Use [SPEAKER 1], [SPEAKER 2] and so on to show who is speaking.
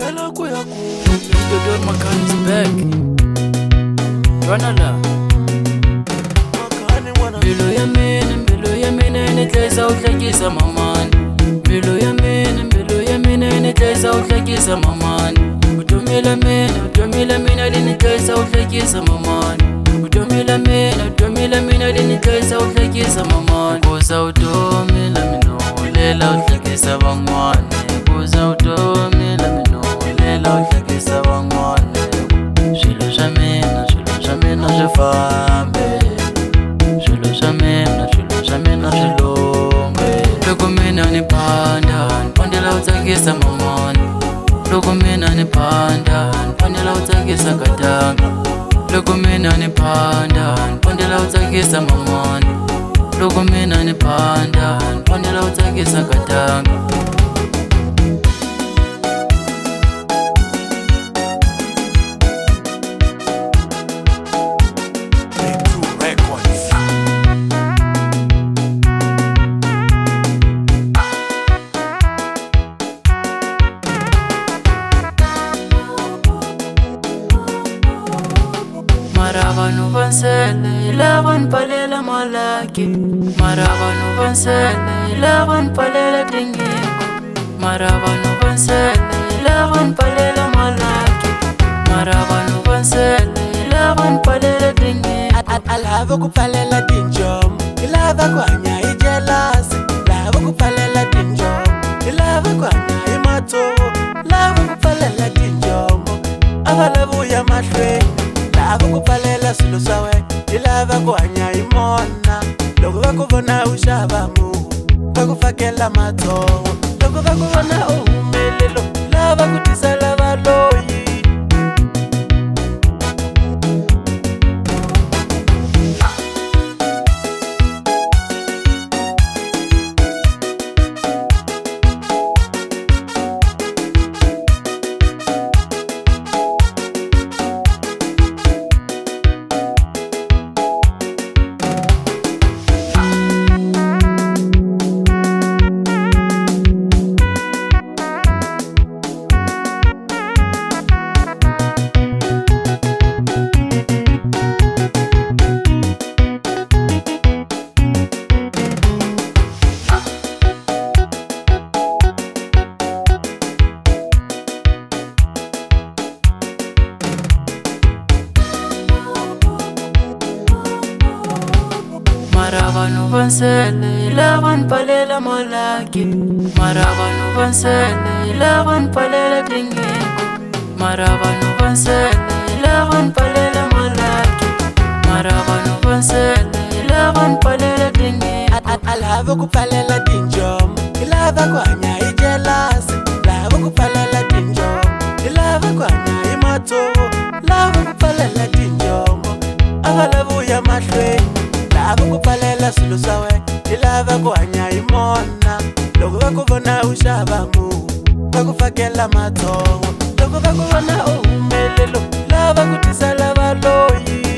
[SPEAKER 1] Ela kuya ku Dodor Makani is back. Rana la Mbilu ya mina inetesa uhlekisa mamani. Mbilu ya mina inetesa uhlekisa mamani. Utomila mina linetesa uhlekisa mamani. Utomila mina linetesa uhlekisa mamani. Kuza utomila mina ulela uhlekisa bangwane. Kuza utomila mina ulela uhlekisa bangwane. Swilo swa mina swifambe. Swilo swa mina swilunge. Loko mina ni pandela utsakisa mamani. Loko mina ni pandela utsakisa katanga. Loko mina ni pandela utsakisa mamani. Loko mina ni pandela utsakisa katanga. Maravanu vansele lavan palela malaki. Maravanu vansele lavan palela tingiko. Maravanu vansele lavan palela malaki. Maravanu vansele lavan palela tingiko.
[SPEAKER 2] Alava kupalela tinjom, ilava kwanya ijelasi. Lava kupalela tinjom, ilava kwanya imato. Lava kupalela tinjom, avalavu ya mahlwe. Lava kupalela swilo swawe, ilava kwanya imona. Loko va kuvona u xava mu, va ku fakela matsongo. Loko va kuvona u humelelo, lava ku tisa lava loyi.
[SPEAKER 1] Maravanu vansele lavan palela malaki. Maravanu vansele lavan palela tingiko. Maravanu vansele lavan palela malaki. Maravanu vansele lavan palela tingiko.
[SPEAKER 2] Alava kupalela tinjom, ilava kwanya ijelasi. Lava kupalela tinjom, ilava kwanya imato. Lava kupalela tinjom, avalavu ya mahlwe. Lava kupalela swilo swawe, ilava kwanya imona. Loko va kuvona u xava mu, va ku fakela matsongo. Loko va kuvona u humelelo, lava ku tisa lava loyi.